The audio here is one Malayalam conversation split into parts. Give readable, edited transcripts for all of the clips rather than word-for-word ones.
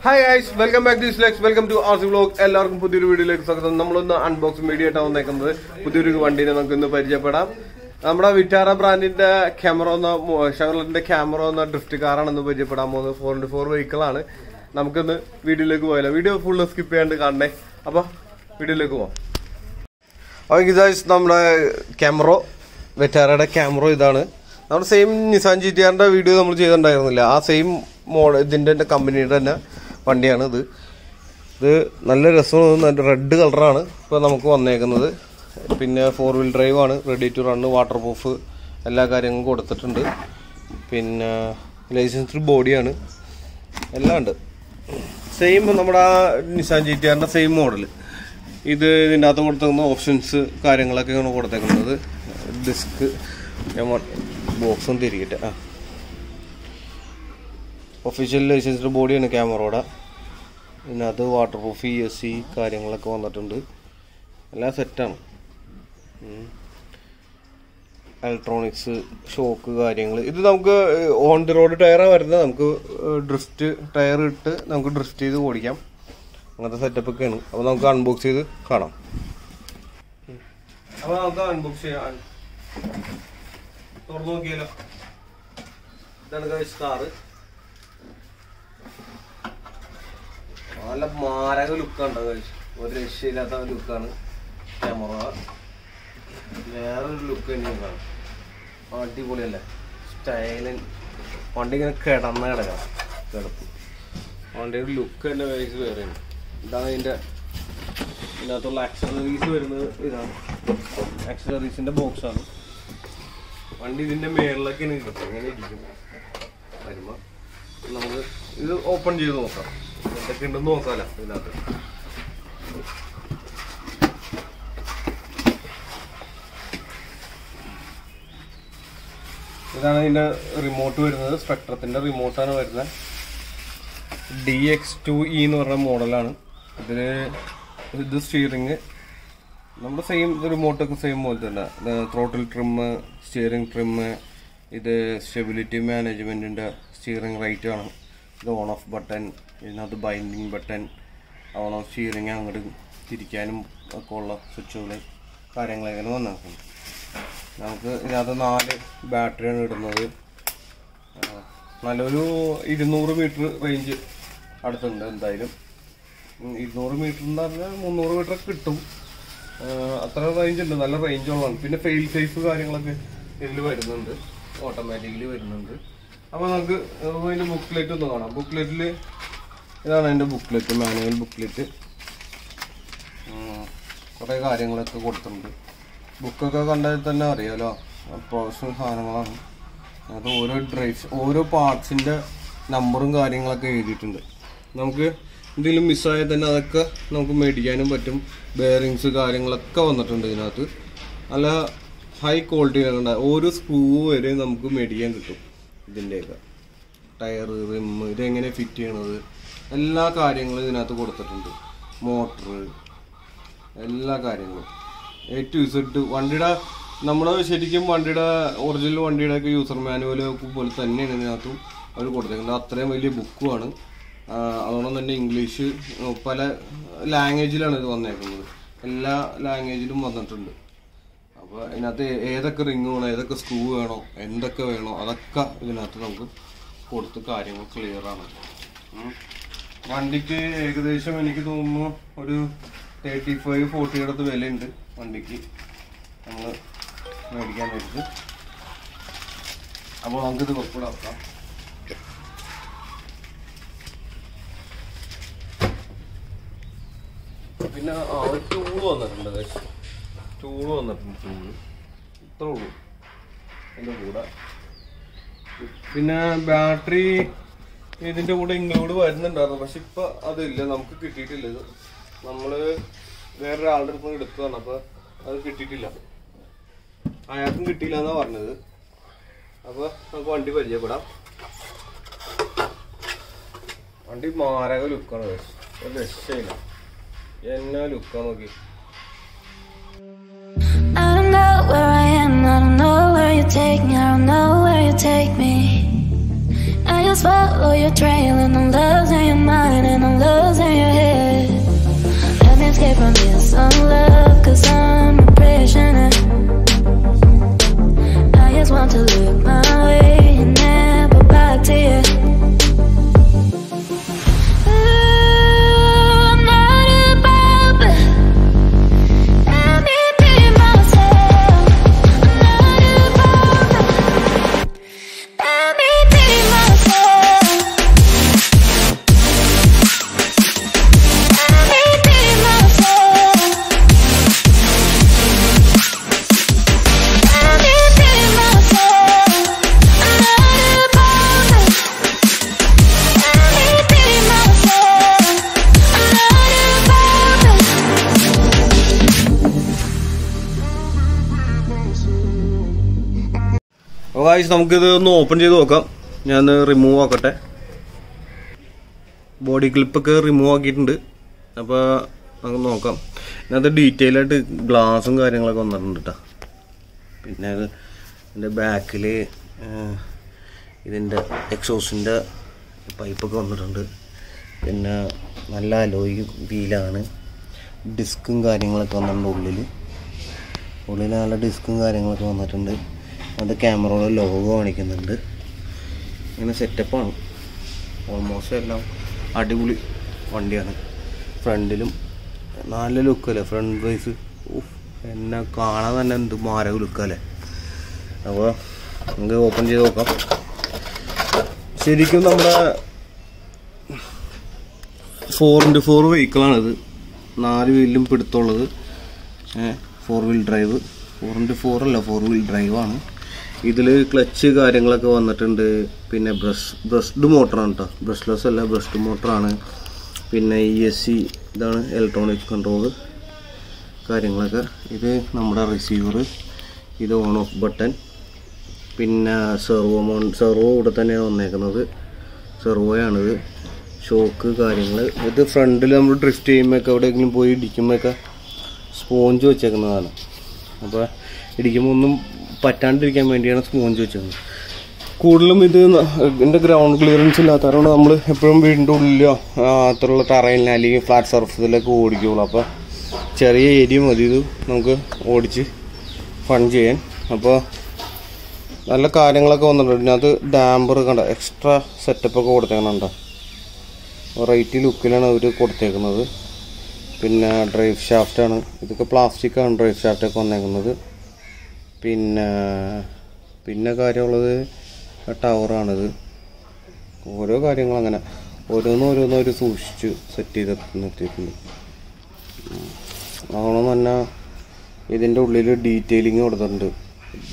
Hi guys, welcome back to isluhacks. Welcome to RCHobby vlog. എല്ലാവർക്കും പുതിയൊരു വീഡിയോയിലേക്ക് സ്വാഗതം. നമ്മളൊന്ന് അൺബോക്സിംഗ് വീഡിയോ ആയിട്ടാണ് വന്നേക്കുന്നത്. പുതിയൊരു വണ്ടിനെ നമുക്ക് ഇന്ന് പരിചയപ്പെടാം. നമ്മുടെ വിറ്റാറ ബ്രാൻഡിന്റെ ക്യാമറോ എന്ന ഷെവർലെറ്റിന്റെ ക്യാമറോ എന്ന ഡ്രിഫ്റ്റ് കാറാണെന്ന് പരിചയപ്പെടാൻ പോകുന്നത്. 4x4 വെഹിക്കിൾ ആണ്. നമുക്കിന്ന് വീഡിയോയിലേക്ക് പോയാലോ. വീഡിയോ ഫുള്ള് സ്കിപ്പ് ചെയ്യാണ്ട് കാണണേ. അപ്പൊ വീഡിയോയിലേക്ക് പോവാം. ഓക്കെ ഗൈസ്, നമ്മുടെ ക്യാമറോ വിറ്റാറയുടെ ക്യാമറോ ഇതാണ്. നമ്മുടെ സെയിം നിസാൻ GTRന്റെ വീഡിയോ നമ്മൾ ചെയ്തിട്ടുണ്ടായിരുന്നില്ല. ആ സെയിം മോഡൽ ഇതിന്റെ കമ്പനിയുടെ തന്നെ വണ്ടിയാണ് ഇത്. നല്ല രസമാണ്. നല്ല റെഡ് കളറാണ് ഇപ്പോൾ നമുക്ക് വന്നേക്കുന്നത്. പിന്നെ 4 വീൽ ഡ്രൈവ് ആണ്, ready to run, waterproof എല്ലാ കാര്യങ്ങളും കൊടുത്തിട്ടുണ്ട്. പിന്നെ ലൈസൻസ്ഡ് ബോഡിയാണ്, എല്ലാം ഉണ്ട്. സെയിം നമ്മുടെ നിസാൻ GTRന്റെ സെയിം മോഡൽ. ഇതിൻ്റെ അകത്ത് കൊടുത്തേക്കുന്ന ഓപ്ഷൻസ് കാര്യങ്ങളൊക്കെയാണ് കൊടുത്തേക്കുന്നത്. ഡിസ്ക് ബോക്സും തിരികട്ടെ. ഒഫീഷ്യൽ ലൈസൻസ്ഡ് ബോഡിയാണ് ക്യാമറയുടെ. ഇതിനകത്ത് വാട്ടർ പ്രൂഫ് ESC കാര്യങ്ങളൊക്കെ വന്നിട്ടുണ്ട്. എല്ലാം സെറ്റാണ്. ഇലക്ട്രോണിക്സ്, ഷോക്ക് കാര്യങ്ങൾ. ഇത് നമുക്ക് ഓൺ ദി റോഡ് ടയറാണ് വരുന്നത്. നമുക്ക് ഡ്രിഫ്റ്റ് ടയർ ഇട്ട് നമുക്ക് ഡ്രിഫ്റ്റ് ചെയ്ത് ഓടിക്കാം. അങ്ങനത്തെ സെറ്റപ്പൊക്കെയാണ്. അപ്പോൾ നമുക്ക് അൺബോക്സ് ചെയ്ത് കാണാം. അപ്പോൾ നമുക്ക് അൺബോക്സ് ചെയ്യാം. തുറന്നു നോക്കിയാലോ. ഇതാണ് കാറ്. നല്ല മാരക ലുക്കാണ്. ഒരു രക്ഷയില്ലാത്ത ലുക്കാണ് ക്യാമറ. വേറൊരു ലുക്ക് തന്നെയാണ്. അടിപൊളിയല്ലേ, സ്റ്റൈലൻ. വണ്ടി ഇങ്ങനെ കിടക്കാം. വണ്ടിയുടെ ലുക്ക് തന്നെ വേറെയാണ്. ഇതാണ് ഇതിനകത്തുള്ള ആക്സസറീസ് വരുന്നത്. ഇതാണ് ആക്സസറീസിന്റെ ബോക്സാണ്. വണ്ടി ഇതിന്റെ മേളിലൊക്കെ കിട്ടും. ഇങ്ങനെ ഇരിക്കും. വരുമ്പോ നമുക്ക് ഇത് ഓപ്പൺ ചെയ്ത് നോക്കാം. എന്തൊക്കെ ഉണ്ടെന്ന് നോക്കാമല്ലോ ഇതിനകത്ത്. ഇതാണ് ഇതിന്റെ റിമോട്ട് വരുന്നത്. സ്പെക്ട്രത്തിന്റെ റിമോട്ടാണ് വരുന്നത്. DX2E എന്ന് പറഞ്ഞ മോഡലാണ്. ഇത് സ്റ്റിയറിങ് നമ്മുടെ സെയിം റിമോട്ടൊക്കെ സെയിം പോലെ തന്നെ. ത്രോട്ടിൽ ട്രിം, സ്റ്റിയറിംഗ് ട്രിം, ഇത് സ്റ്റെബിലിറ്റി മാനേജ്മെന്റിന്റെ സ്റ്റിയറിംഗ് റൈറ്റ് ആണ്. ഇത് ഓൺ ഓഫ് ബട്ടൺ, ഇതിനകത്ത് binding button, on of steering അങ്ങോട്ട് തിരിക്കാനും ഒക്കെ ഉള്ള സ്വിച്ചുകൾ കാര്യങ്ങളൊക്കെ വന്നിട്ടുണ്ട്. നമുക്ക് ഇതിനകത്ത് 4 ബാറ്ററിയാണ് ഇടുന്നത്. നല്ലൊരു 200 മീറ്റർ റേഞ്ച് അടുത്തുണ്ട്. എന്തായാലും 200 മീറ്റർ എന്ന് പറഞ്ഞാൽ 300 മീറ്റർ കിട്ടും. അത്ര റേഞ്ച് ഉണ്ട്. നല്ല റേഞ്ച് ഉള്ളതാണ്. പിന്നെ ഫെയിൽ സേഫ് കാര്യങ്ങളൊക്കെ ഇതിൽ വരുന്നുണ്ട്, ഓട്ടോമാറ്റിക്കലി വരുന്നുണ്ട്. അപ്പോൾ നമുക്ക് അതിൻ്റെ ബുക്ക്ലെറ്റ് ഒന്ന് കാണാം. ബുക്ക്ലെറ്റിൽ ഇതാണ് അതിൻ്റെ ബുക്ക്ലെറ്റ്, മാനുവൽ ബുക്ക്ലെറ്റ്. കുറേ കാര്യങ്ങളൊക്കെ കൊടുത്തിട്ടുണ്ട്. ബുക്കൊക്കെ കണ്ടാൽ തന്നെ അറിയാമല്ലോ, പ്രൊഫഷണൽ സാധനങ്ങളാണ്. അത് ഓരോ പാർട്സിൻ്റെ നമ്പറും കാര്യങ്ങളൊക്കെ എഴുതിയിട്ടുണ്ട്. നമുക്ക് എന്തെങ്കിലും മിസ്സായാൽ തന്നെ അതൊക്കെ നമുക്ക് മേടിക്കാനും പറ്റും. ബെയറിങ്സ് കാര്യങ്ങളൊക്കെ വന്നിട്ടുണ്ട് ഇതിനകത്ത്. നല്ല ഹൈ ക്വാളിറ്റിയിലാണ്. ഓരോ സ്ക്രൂ വരെ നമുക്ക് മേടിക്കാൻ കിട്ടും. ഇതിൻ്റെയൊക്കെ ടയർ, റിം, ഇതെങ്ങനെ ഫിറ്റ് ചെയ്യണത്, എല്ലാ കാര്യങ്ങളും ഇതിനകത്ത് കൊടുത്തിട്ടുണ്ട്. മോട്ടർ, എല്ലാ കാര്യങ്ങളും A to Z. വണ്ടിയുടെ നമ്മുടെ ശരിക്കും വണ്ടിയുടെ ഒറിജിനൽ വണ്ടിയുടെ ഒക്കെ യൂസർ മാനുവൽ പോലെ തന്നെയാണ് ഇതിനകത്തും അവർ കൊടുത്തേക്കുന്നത്. അത്രയും വലിയ ബുക്കുമാണ്. അതുകൊണ്ട് തന്നെ ഇംഗ്ലീഷ് പല ലാംഗ്വേജിലാണ് ഇത് വന്നേക്കുന്നത്. എല്ലാ ലാംഗ്വേജിലും വന്നിട്ടുണ്ട്. അപ്പോൾ ഇതിനകത്ത് ഏതൊക്കെ റിങ് വേണോ, ഏതൊക്കെ സ്ക്രൂ വേണോ, എന്തൊക്കെ വേണോ അതൊക്കെ ഇതിനകത്ത് നമുക്ക് കൊടുത്ത് കാര്യങ്ങൾ ക്ലിയറാണ്. വണ്ടിക്ക് ഏകദേശം എനിക്ക് തോന്നുന്നു ഒരു 35-40 അടുത്ത് വിലയുണ്ട് വണ്ടിക്ക് നമ്മൾ മേടിക്കാൻ വേണ്ടിയിട്ട്. അപ്പോൾ നമുക്കിത് വെക്കാം. പിന്നെ ടൂള് വന്നിട്ടുണ്ട്. ടൂള് ഇത്രേ ഉള്ളൂ അതിൻ്റെ കൂടെ. പിന്നെ ബാറ്ററി ഇതിൻ്റെ കൂടെ ഇൻക്ലൂഡ് വരുന്നുണ്ടായിരുന്നു. പക്ഷെ ഇപ്പം അതില്ല, നമുക്ക് കിട്ടിയിട്ടില്ല. ഇത് നമ്മൾ വേറൊരാളുടെ അടുത്ത് എടുത്തതാണ്. അപ്പോൾ അത് കിട്ടിയിട്ടില്ല. അയാൾക്കും കിട്ടിയില്ല എന്നാണ് പറഞ്ഞത്. അപ്പോൾ നമുക്ക് വണ്ടി പരിചയപ്പെടാം. വണ്ടി മാരക ലുക്കാണ്. ഒരു രക്ഷയില്ല, എന്നാ ലുക്കാ നോക്കി. I don't know where I am, I don't know where you take me, I don't know where you take me. I just follow your trail and I'm losing your mind and guys നമുക്കിത് ഒന്ന് ഓപ്പൺ ചെയ്ത് നോക്കാം. ഞാൻ റിമൂവ് ആക്കട്ടെ. ബോഡി ക്ലിപ്പൊക്കെ റിമൂവ് ആക്കിയിട്ടുണ്ട്. അപ്പോൾ നമുക്ക് നോക്കാം. ഇതിനകത്ത് ഡീറ്റെയിൽ ആയിട്ട് ഗ്ലാസും കാര്യങ്ങളൊക്കെ വന്നിട്ടുണ്ട് കേട്ടോ. പിന്നെ ഇതിൻ്റെ ബാക്കിൽ ഇതിൻ്റെ എക്സോസിൻ്റെ പൈപ്പൊക്കെ വന്നിട്ടുണ്ട്. പിന്നെ നല്ല അലോയ് വീലാണ്. ഡിസ്കും കാര്യങ്ങളൊക്കെ വന്നിട്ടുണ്ട്. ഉള്ളിൽ നല്ല ഡിസ്കും കാര്യങ്ങളൊക്കെ വന്നിട്ടുണ്ട്. അത് ക്യാമറയുടെ ലോഗോ കാണിക്കുന്നുണ്ട്. ഇങ്ങനെ സെറ്റപ്പാണ്. ഓൾമോസ്റ്റ് എല്ലാം അടിപൊളി വണ്ടിയാണ്. ഫ്രണ്ടിലും നല്ല ലുക്കല്ലേ, ഫ്രണ്ട് വൈസ് എന്നെ കാണാൻ തന്നെ എന്ത് മാരക ലുക്കല്ലേ. അപ്പോൾ നമുക്ക് ഓപ്പൺ ചെയ്ത് നോക്കാം. ശരിക്കും നമ്മുടെ 4x4 വെഹിക്കിളാണിത്. 4 വീലിലും പിടുത്തമുള്ളത്. 4 wheel drive. 4x4 അല്ല, 4 വീൽ ഡ്രൈവാണ്. ഇതിൽ ക്ലച്ച് കാര്യങ്ങളൊക്കെ വന്നിട്ടുണ്ട്. പിന്നെ ബ്രഷ്ഡ് മോട്ടറാണ് കേട്ടോ, ബ്രഷ്ലെസ് അല്ല, ബ്രഷ്ഡ് മോട്ടറാണ്. പിന്നെ ESC ഇതാണ് ഇലക്ട്രോണിക് കൺട്രോൾ കാര്യങ്ങളൊക്കെ. ഇത് നമ്മുടെ റിസീവർ, ഇത് ഓൺ ഓഫ് ബട്ടൺ. പിന്നെ സെർവോ ഇവിടെ തന്നെയാണ് വന്നേക്കുന്നത്. സെർവോയാണിത്. ഷോക്ക് കാര്യങ്ങൾ. ഇത് ഫ്രണ്ടിൽ നമ്മൾ ഡ്രിഫ്റ്റ് ചെയ്യുമ്പോഴൊക്കെ എവിടെയെങ്കിലും പോയി ഇടിക്കുമ്പോഴൊക്കെ സ്പോഞ്ച് വെച്ചേക്കുന്നതാണ്. അപ്പോൾ ഇടിക്കുമ്പോൾ ഒന്നും പറ്റാണ്ടിരിക്കാൻ വേണ്ടിയാണ് സ്പോഞ്ച് വെച്ചത്. കൂടുതലും ഇതിൻ്റെ ഗ്രൗണ്ട് ക്ലിയറൻസ് ഇല്ലാത്തതുകൊണ്ട് നമ്മൾ എപ്പോഴും വീടിൻ്റെ ഉള്ളിലോ അത്രയുള്ള തറയിൽ അല്ലെങ്കിൽ ഫ്ലാറ്റ് സർഫസിലൊക്കെ ഓടിക്കുള്ളൂ. അപ്പോൾ ചെറിയ ഏരിയ മതി ഇത് നമുക്ക് ഓടിച്ച് ഫൺ ചെയ്യാൻ. അപ്പോൾ നല്ല കാര്യങ്ങളൊക്കെ വന്നിട്ടുണ്ട്. ഇതിനകത്ത് ഡാമ്പർ കണ്ട എക്സ്ട്രാ സെറ്റപ്പൊക്കെ കൊടുത്തേക്കണുണ്ടോ. വെറൈറ്റി ലുക്കിലാണ് അവർ കൊടുത്തേക്കുന്നത്. പിന്നെ ഡ്രൈവ് ഷാഫ്റ്റാണ്. ഇതൊക്കെ പ്ലാസ്റ്റിക്കാണ് ഡ്രൈവ് ഷാഫ്റ്റൊക്കെ വന്നേക്കുന്നത്. പിന്നെ കാര്യമുള്ളത് ടവറാണിത്. ഓരോ കാര്യങ്ങളങ്ങനെ ഓരോന്നും അവർ സൂക്ഷിച്ച് സെറ്റ് ചെയ്ത് നിർത്തിയിട്ടുണ്ട്. അതുകൊണ്ട് തന്നെ ഇതിൻ്റെ ഉള്ളിൽ ഡീറ്റെയിലിങ് കൊടുത്തിട്ടുണ്ട്.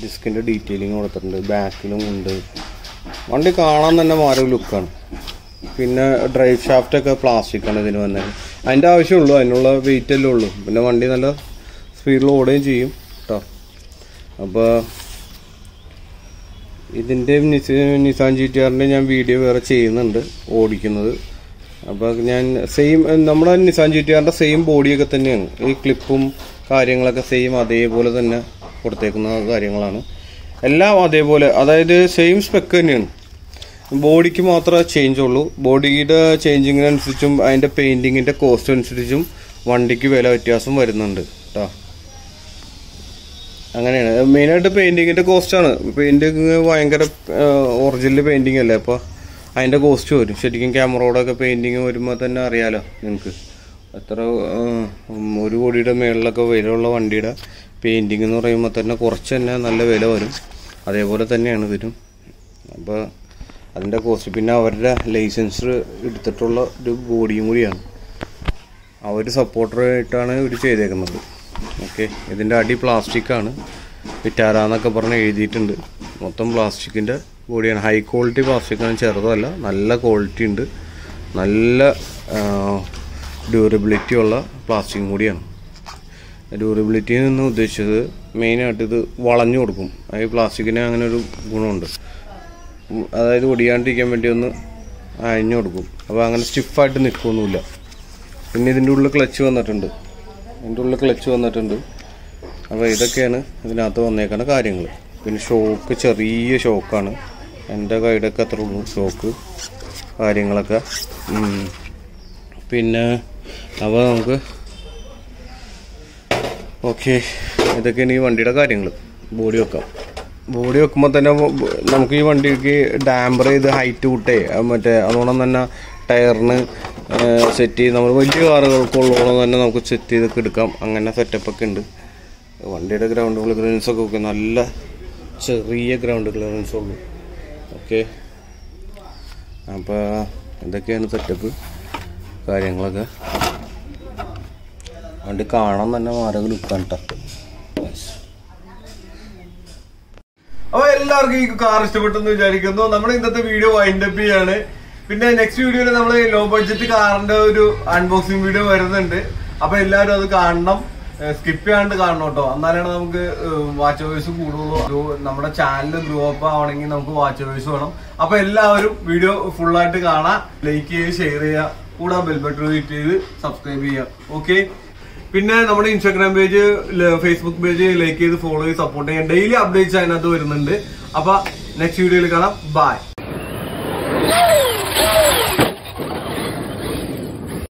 ഡിസ്കിൻ്റെ ഡീറ്റെയിലിങ് കൊടുത്തിട്ടുണ്ട്. ബാക്കിലും ഉണ്ട്. വണ്ടി കാണാൻ തന്നെ മാറി ലുക്കാണ്. പിന്നെ ഡ്രൈവ് ഷാഫ്റ്റൊക്കെ പ്ലാസ്റ്റിക്കാണ് ഇതിന് വന്നത്. അതിൻ്റെ ആവശ്യമുള്ളൂ, അതിനുള്ള വെയിറ്റ് അല്ലേ ഉള്ളൂ. പിന്നെ വണ്ടി നല്ല സ്പീഡിൽ ഓടുകയും ചെയ്യും കേട്ടോ. അപ്പോൾ ഇതിൻ്റെ നിസാൻ GTRൻ്റെ ഞാൻ വീഡിയോ വേറെ ചെയ്യുന്നുണ്ട് ഓടിക്കുന്നത്. അപ്പോൾ ഞാൻ സെയിം നമ്മുടെ നിസാൻ GTRൻ്റെ സെയിം ബോഡിയൊക്കെ തന്നെയാണ്. ഈ ക്ലിപ്പും കാര്യങ്ങളൊക്കെ സെയിം അതേപോലെ തന്നെ കൊടുത്തേക്കുന്ന കാര്യങ്ങളാണ്. എല്ലാം അതേപോലെ, അതായത് സെയിം സ്പെക്ക് തന്നെയാണ്. ബോഡിക്ക് മാത്രമേ ചേഞ്ച് ഉള്ളൂ. ബോഡിയുടെ ചേഞ്ചിങ്ങിനനുസരിച്ചും അതിൻ്റെ പെയിൻറ്റിങ്ങിൻ്റെ കോസ്റ്റ് അനുസരിച്ചും വണ്ടിക്ക് വില വ്യത്യാസം വരുന്നുണ്ട് കേട്ടോ. അങ്ങനെയാണ് മെയിനായിട്ട് പെയിൻറ്റിങ്ങിൻ്റെ കോസ്റ്റാണ്. പെയിൻറ്റിങ് ഭയങ്കര ഒറിജിനൽ പെയിൻറ്റിങ് അല്ലേ, അപ്പോൾ അതിൻ്റെ കോസ്റ്റ് വരും. ശരിക്കും ക്യാമറയോടൊക്കെ പെയിൻറ്റിങ് വരുമ്പോൾ തന്നെ അറിയാലോ നിങ്ങൾക്ക് എത്ര 1 കോടിയുടെ മേളിലൊക്കെ വിലയുള്ള വണ്ടിയുടെ പെയിൻറ്റിങ് എന്ന് പറയുമ്പോൾ തന്നെ കുറച്ച് തന്നെ നല്ല വില വരും. അതേപോലെ തന്നെയാണ് ഇതിനും. അപ്പോൾ അതിൻ്റെ കോസ്റ്റ്, പിന്നെ അവരുടെ ലൈസൻസ് എടുത്തിട്ടുള്ള ഒരു ബോഡിയും കൂടിയാണ്. അവർ സപ്പോർട്ടറായിട്ടാണ് ഇവർ ചെയ്തേക്കുന്നത്. ഓക്കെ, ഇതിൻ്റെ അടി പ്ലാസ്റ്റിക്കാണ്. വിറ്റാര എന്നൊക്കെ പറഞ്ഞ് എഴുതിയിട്ടുണ്ട്. മൊത്തം പ്ലാസ്റ്റിക്കിൻ്റെ ബോഡിയാണ്. ഹൈ ക്വാളിറ്റി പ്ലാസ്റ്റിക്കാണ്, ചെറുതല്ല, നല്ല ക്വാളിറ്റി ഉണ്ട്. നല്ല ഡ്യൂറബിലിറ്റി ഉള്ള പ്ലാസ്റ്റിക്കും കൂടിയാണ്. ഡ്യൂറബിലിറ്റിയിൽ നിന്ന് ഉദ്ദേശിച്ചത് മെയിനായിട്ട് ഇത് വളഞ്ഞു കൊടുക്കും. ഈ പ്ലാസ്റ്റിക്കിന് അങ്ങനെ ഒരു ഗുണമുണ്ട്. അതായത് ഒടിയാണ്ടിരിക്കാൻ വേണ്ടി ഒന്ന് അയഞ്ഞു കൊടുക്കും. അപ്പോൾ അങ്ങനെ സ്റ്റിഫായിട്ട് നിൽക്കുകയൊന്നുമില്ല. പിന്നെ ഇതിൻ്റെ ഉള്ളിൽ ക്ലച്ച് വന്നിട്ടുണ്ട്. അപ്പോൾ ഇതൊക്കെയാണ് ഇതിനകത്ത് വന്നേക്കുന്ന കാര്യങ്ങൾ. പിന്നെ ഷോക്ക് ചെറിയ ഷോക്കാണ്. എൻ്റെ കൈയുടെയൊക്കെ അത്ര ഉള്ളൂ ഷോക്ക് കാര്യങ്ങളൊക്കെ. പിന്നെ അപ്പോൾ നമുക്ക് ഓക്കെ, ഇതൊക്കെയാണ് ഈ വണ്ടിയുടെ കാര്യങ്ങൾ. ബോഡി വെക്കുമ്പോൾ തന്നെ നമുക്ക് ഈ വണ്ടിക്ക് ഡാമ്പർ ചെയ്ത് ഹൈറ്റ് കൂട്ടേ അതുകൊണ്ട് തന്നെ ടയറിന് സെറ്റ് ചെയ്ത് നമ്മൾ വലിയ കാറുകൾക്കുള്ളതുകൊണ്ട് തന്നെ നമുക്ക് സെറ്റ് ചെയ്തൊക്കെ എടുക്കാം. അങ്ങനെ സെറ്റപ്പൊക്കെ ഉണ്ട്. വണ്ടിയുടെ ഗ്രൗണ്ട് ക്ലിയറൻസൊക്കെ ഒക്കെ നല്ല ചെറിയ ഗ്രൗണ്ട് ക്ലിയറൻസ് ഉള്ളൂ. ഓക്കെ, അപ്പോൾ ഇതൊക്കെയാണ് സെറ്റപ്പ് കാര്യങ്ങളൊക്കെ. വണ്ടി കാണാൻ തന്നെ മാരക ലുക്കാണ് കേട്ടോ. അപ്പോൾ എല്ലാവർക്കും ഈ കാർ ഇഷ്ടപ്പെട്ടെന്ന് വിചാരിക്കുന്നു. നമ്മൾ ഇന്നത്തെ വീഡിയോ വൈൻഡപ്പ് ചെയ്യാണ്. പിന്നെ നെക്സ്റ്റ് വീഡിയോയിൽ നമ്മൾ ലോ ബഡ്ജറ്റ് കാറിന്റെ ഒരു അൺബോക്സിംഗ് വീഡിയോ വരുന്നുണ്ട്. അപ്പൊ എല്ലാവരും അത് കാണണം. സ്കിപ്പ് ചെയ്യാണ്ട് കാണണം കേട്ടോ. എന്നാലാണ് നമുക്ക് വാച്ച് അവേഴ്സ് കൂടുള്ളൂ. നമ്മുടെ ചാനൽ ഗ്രോ അപ്പ് ആവണമെങ്കിൽ നമുക്ക് വാച്ച് അവേഴ്സ് വേണം. അപ്പൊ എല്ലാവരും വീഡിയോ ഫുള്ളായിട്ട് കാണാം, ലൈക്ക് ചെയ്ത് ഷെയർ ചെയ്യുക, കൂടാതെ ബെൽ ബട്ടൺ ഹിറ്റ് ചെയ്ത് സബ്സ്ക്രൈബ് ചെയ്യുക. ഓക്കെ, പിന്നെ നമ്മുടെ Instagram page, Facebook page like ചെയ്ത് ഫോളോ ചെയ്ത് സപ്പോർട്ട് ചെയ്യാം. ഡെയിലി അപ്ഡേറ്റ്സ് അതിനകത്ത് വരുന്നുണ്ട്. അപ്പൊ നെക്സ്റ്റ് വീഡിയോയിൽ കാണാം. ബൈ.